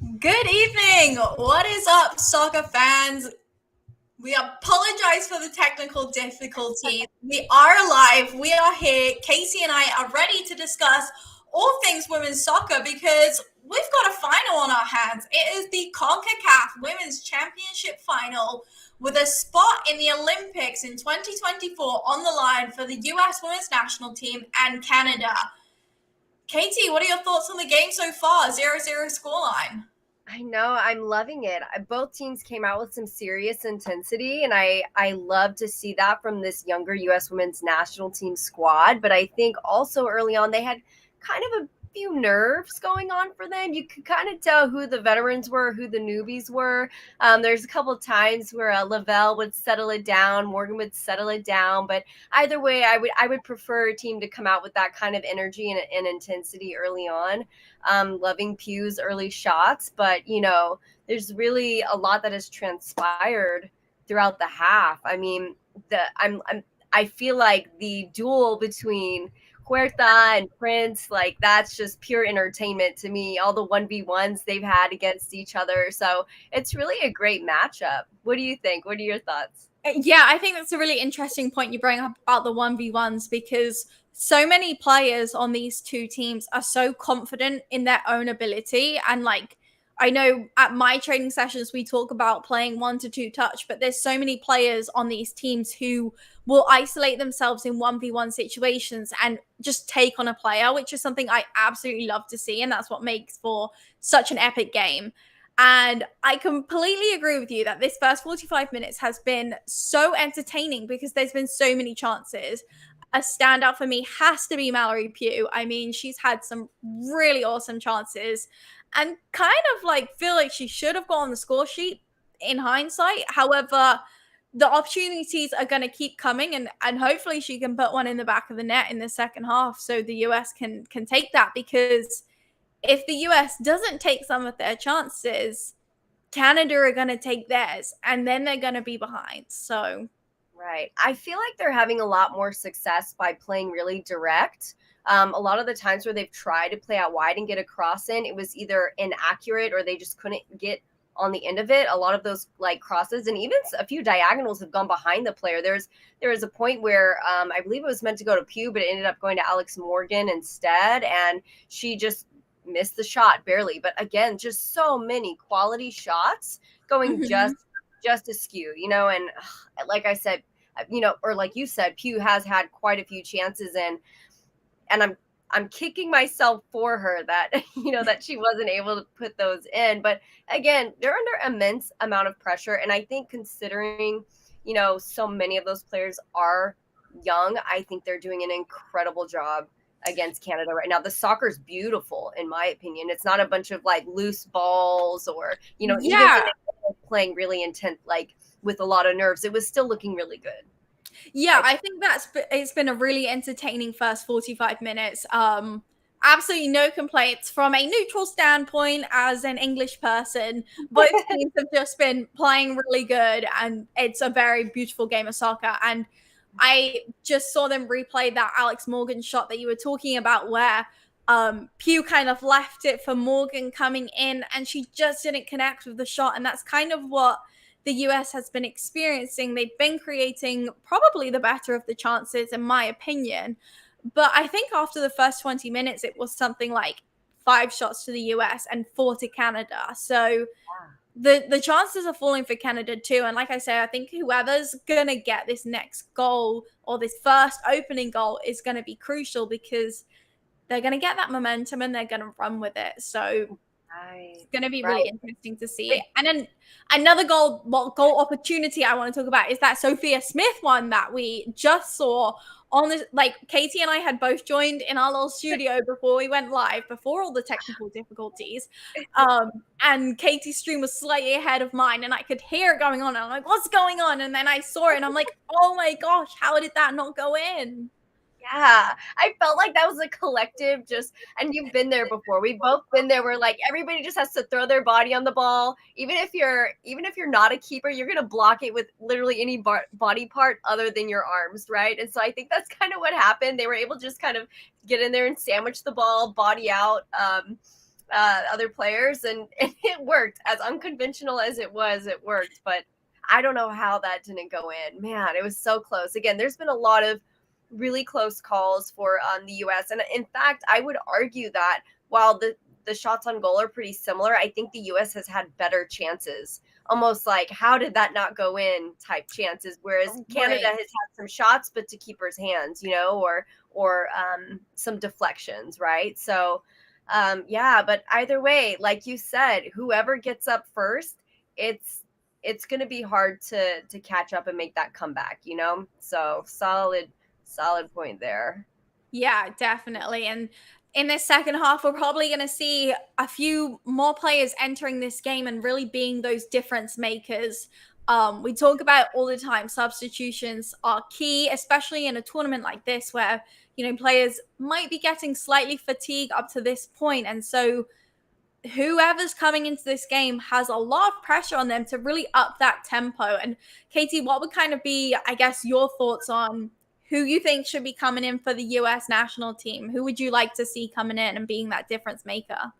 Good evening. What is up, soccer fans? We apologize for the technical difficulties. We are live. We are here. Casey and I are ready to discuss all things women's soccer because we've got a final on our hands. It is the CONCACAF Women's Championship Final with a spot in the Olympics in 2024 on the line for the US Women's National Team and Canada. Katie, what are your thoughts on the game so far? 0-0 scoreline. I know, I'm loving it. Both teams came out with some serious intensity, and I love to see that from this younger U.S. Women's National Team squad. But I think also early on they had kind of a few nerves going on for them. You could kind of tell who the veterans were, who the newbies were. There's a couple of times where Lavelle would settle it down, Morgan would settle it down. But either way, I would prefer a team to come out with that kind of energy and intensity early on. Loving Pugh's early shots, but there's really a lot that has transpired throughout the half. I mean, I feel like the duel between Huerta and Prince, like that's just pure entertainment to me. All the 1v1s they've had against each other. So it's really a great matchup. What do you think? What are your thoughts? Yeah, I think that's a really interesting point you bring up about the 1v1s because so many players on these two teams are so confident in their own ability. And like, I know at my training sessions, we talk about playing 1-2 touch, but there's so many players on these teams who will isolate themselves in 1v1 situations and just take on a player, which is something I absolutely love to see. And that's what makes for such an epic game. And I completely agree with you that this first 45 minutes has been so entertaining because there's been so many chances. A standout for me has to be Mallory Pugh. I mean, she's had some really awesome chances and kind of like feel like she should have got on the score sheet in hindsight. However, the opportunities are going to keep coming and hopefully she can put one in the back of the net in the second half so the US can take that, because if the US doesn't take some of their chances, Canada are going to take theirs and then they're going to be behind. So, Right. I feel like they're having a lot more success by playing really direct. A lot of the times where they've tried to play out wide and get a cross in, it was either inaccurate or they just couldn't get on the end of it. A lot of those like crosses and even a few diagonals have gone behind the player. There was a point where I believe it was meant to go to Pugh, but it ended up going to Alex Morgan instead, and she just missed the shot barely. But again, just so many quality shots going just askew, and like I said, or like you said, Pugh has had quite a few chances, and I'm kicking myself for her that that she wasn't able to put those in. But again, they're under immense amount of pressure, and I think considering so many of those players are young, I think they're doing an incredible job against Canada right now. The soccer's beautiful, in my opinion. It's not a bunch of like loose balls or even when they were playing really intense, like with a lot of nerves, it was still looking really good. yeah, I think it's been a really entertaining first 45 minutes. Absolutely no complaints from a neutral standpoint as an English person. Both teams have just been playing really good and it's a very beautiful game of soccer. And I just saw them replay that Alex Morgan shot that you were talking about where Pugh kind of left it for Morgan coming in and she just didn't connect with the shot. And that's kind of what the US has been experiencing. They've been creating probably the better of the chances, in my opinion. But I think after the first 20 minutes, it was something like 5 shots to the US and 4 to Canada. So the chances are falling for Canada too. And like I say, I think whoever's going to get this next goal or this first opening goal is going to be crucial because they're going to get that momentum and they're going to run with it. So it's going to be really interesting to see. And then another goal opportunity I want to talk about is that Sophia Smith one that we just saw on this. Like Katie and I had both joined in our little studio before we went live, before all the technical difficulties. And Katie's stream was slightly ahead of mine and I could hear it going on. And I'm like, what's going on? And then I saw it and I'm like, oh my gosh, how did that not go in? Yeah, I felt like that was a collective and you've been there before. We've both been there where like everybody just has to throw their body on the ball. Even if you're not a keeper, you're going to block it with literally any body part other than your arms, right? And so I think that's kind of what happened. They were able to just kind of get in there and sandwich the ball, body out. other players, and it worked. As unconventional as it was, it worked. But I don't know how that didn't go in. Man, it was so close. Again, there's been a lot of really close calls for the U.S. And in fact, I would argue that while the shots on goal are pretty similar, I think the U.S. has had better chances. Almost like, how did that not go in type chances, whereas Canada has had some shots, but to keepers' hands, or some deflections, right? So, yeah, but either way, like you said, whoever gets up first, it's going to be hard to catch up and make that comeback, So solid point there. Yeah, definitely. And in this second half, we're probably going to see a few more players entering this game and really being those difference makers. We talk about all the time, substitutions are key, especially in a tournament like this where, players might be getting slightly fatigued up to this point. And so whoever's coming into this game has a lot of pressure on them to really up that tempo. And Katie, what would kind of be, I guess, your thoughts on who you think should be coming in for the US national team? Who would you like to see coming in and being that difference maker?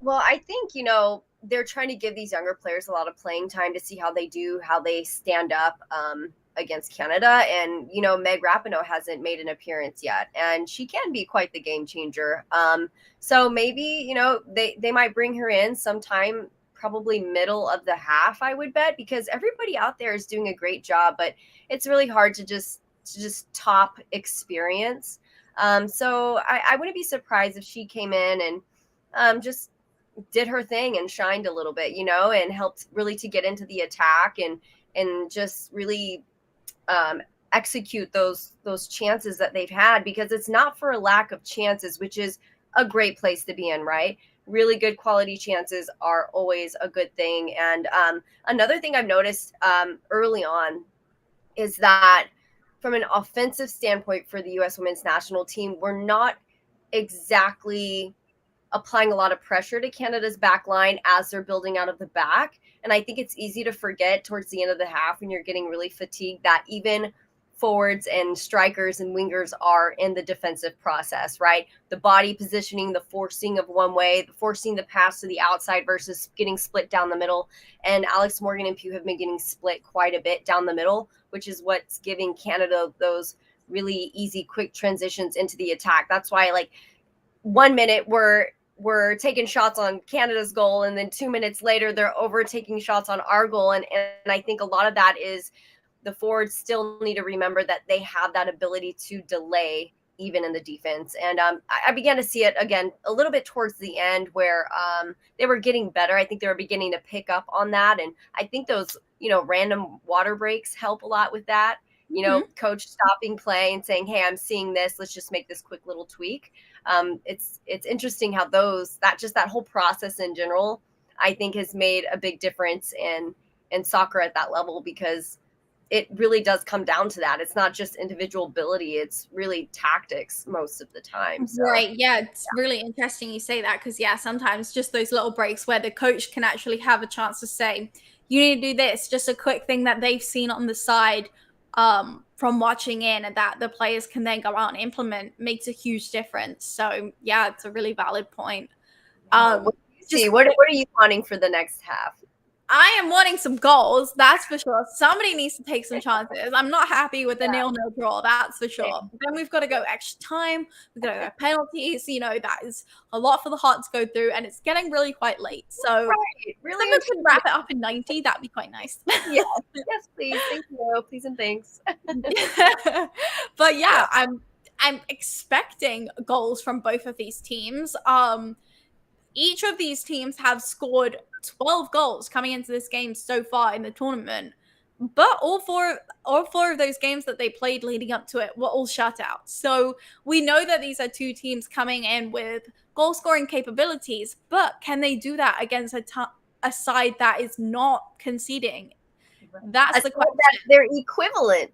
Well, I think, they're trying to give these younger players a lot of playing time to see how they do, how they stand up against Canada. And, Meg Rapinoe hasn't made an appearance yet, and she can be quite the game changer. So maybe, they might bring her in sometime, probably middle of the half, I would bet, because everybody out there is doing a great job, but it's really hard to just top experience. So I wouldn't be surprised if she came in and just did her thing and shined a little bit, and helped really to get into the attack and just really execute those chances that they've had, because it's not for a lack of chances, which is a great place to be in, right? Really good quality chances are always a good thing. And another thing I've noticed early on is that from an offensive standpoint for the U.S. women's national team, we're not exactly applying a lot of pressure to Canada's back line as they're building out of the back. And I think it's easy to forget towards the end of the half when you're getting really fatigued that even forwards and strikers and wingers are in the defensive process, right? The body positioning, the forcing of one way, the forcing the pass to the outside versus getting split down the middle. And Alex Morgan and Pugh have been getting split quite a bit down the middle, which is what's giving Canada those really easy, quick transitions into the attack. That's why, like, 1 minute we're taking shots on Canada's goal, and then 2 minutes later they're over taking shots on our goal. And I think a lot of that is the forwards still need to remember that they have that ability to delay even in the defense. And I began to see it again a little bit towards the end where they were getting better. I think they were beginning to pick up on that. And I think those, random water breaks help a lot with that. Coach stopping play and saying, hey, I'm seeing this. Let's just make this quick little tweak. It's interesting how that whole process in general, I think, has made a big difference in soccer at that level, because it really does come down to that. It's not just individual ability. It's really tactics most of the time. So. Right. Yeah. It's really interesting you say that, because, sometimes just those little breaks where the coach can actually have a chance to say, you need to do this, just a quick thing that they've seen on the side from watching in, and that the players can then go out and implement, makes a huge difference. So, it's a really valid point. What are you wanting for the next half? I am wanting some goals, that's for sure. Somebody needs to take some chances. I'm not happy with the 0-0 draw, that's for sure. Then we've got to go extra time. We've got to go penalties. That is a lot for the heart to go through, and it's getting really quite late. So really, someone could wrap it up in 90. That'd be quite nice. Yes, please. Thank you. Please and thanks. But I'm expecting goals from both of these teams. Each of these teams have scored 12 goals coming into this game so far in the tournament. But all four of those games that they played leading up to it were all shutouts. So we know that these are two teams coming in with goal scoring capabilities, but can they do that against a side that is not conceding? That's the question. That they're equivalent,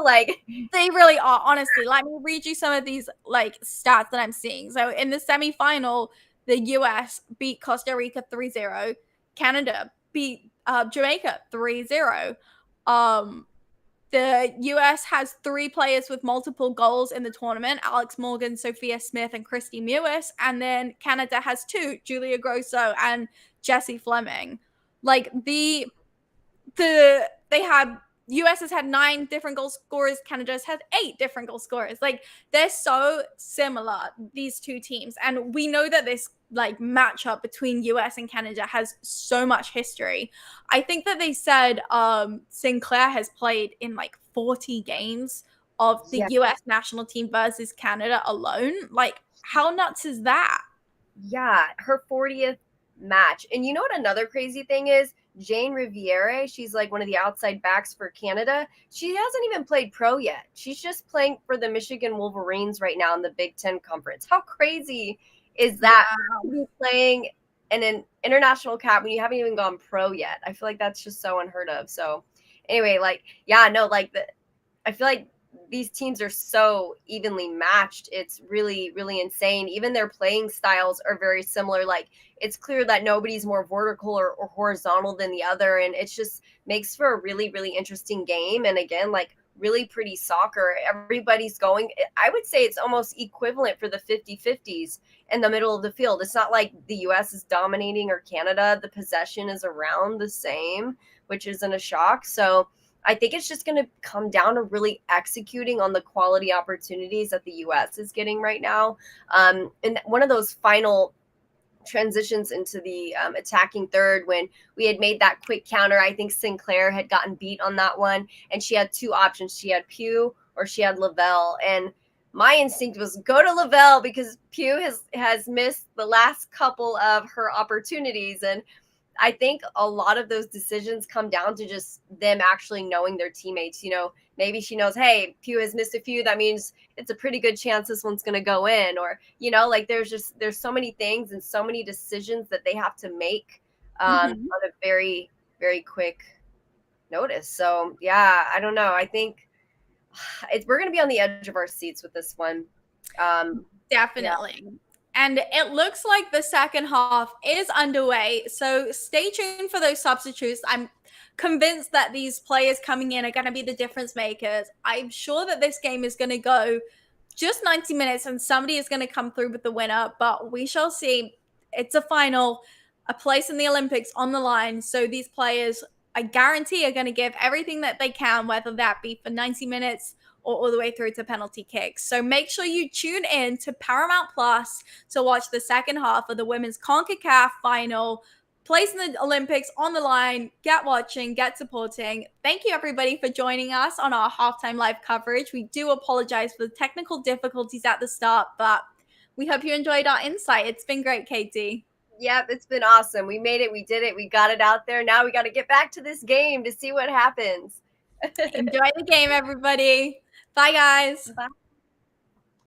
like they really are. Honestly, let me read you some of these stats that I'm seeing. So in the semifinal, the US beat Costa Rica 3-0. Canada beat Jamaica 3-0. The US has 3 players with multiple goals in the tournament: Alex Morgan, Sophia Smith, and Christy Mewis. And then Canada has 2: Julia Grosso and Jessie Fleming. Like they had US has had 9 different goal scorers, Canada has had 8 different goal scorers. Like, they're so similar, these two teams, and we know that this like matchup between US and Canada has so much history. I think that they said Sinclair has played in like 40 games of the Yeah. US national team versus Canada alone. Like, how nuts is that? Yeah, her 40th match. And you know what another crazy thing is? Jane Riviere, she's like one of the outside backs for Canada. She hasn't even played pro yet. She's just playing for the Michigan Wolverines right now in the Big Ten Conference. How crazy is that? Yeah. To be playing in an international cap when you haven't even gone pro yet. I feel like that's just so unheard of. So anyway, like, yeah, no, like I feel like these teams are so evenly matched. It's really, really insane. Even their playing styles are very similar. Like, it's clear that nobody's more vertical or horizontal than the other. And it just makes for a really, really interesting game. And again, like, really pretty soccer. Everybody's going, I would say it's almost equivalent for the 50-50s in the middle of the field. It's not like the US is dominating or Canada. The possession is around the same, which isn't a shock. So I think it's just going to come down to really executing on the quality opportunities that the U.S. is getting right now. And one of those final transitions into the attacking third, when we had made that quick counter, I think Sinclair had gotten beat on that one, and she had 2 options. She had Pugh or she had Lavelle. And my instinct was go to Lavelle because Pugh has missed the last couple of her opportunities. And I think a lot of those decisions come down to just them actually knowing their teammates. You know, maybe she knows, hey, Pugh has missed a few. That means it's a pretty good chance this one's going to go in. Or, you know, like there's so many things and so many decisions that they have to make on a very, very quick notice. So, yeah, I don't know. I think we're going to be on the edge of our seats with this one. Definitely. Yeah. And it looks like the second half is underway. So stay tuned for those substitutes. I'm convinced that these players coming in are going to be the difference makers. I'm sure that this game is going to go just 90 minutes and somebody is going to come through with the winner, but we shall see. It's a final, a place in the Olympics on the line. So these players, I guarantee, are going to give everything that they can, whether that be for 90 minutes or all the way through to penalty kicks. So make sure you tune in to Paramount Plus to watch the second half of the women's CONCACAF final. Place in the Olympics on the line. Get watching, get supporting. Thank you, everybody, for joining us on our halftime live coverage. We do apologize for the technical difficulties at the start, but we hope you enjoyed our insight. It's been great, Katie. Yep, it's been awesome. We made it. We did it. We got it out there. Now we got to get back to this game to see what happens. Enjoy the game, everybody. Bye, guys. Bye.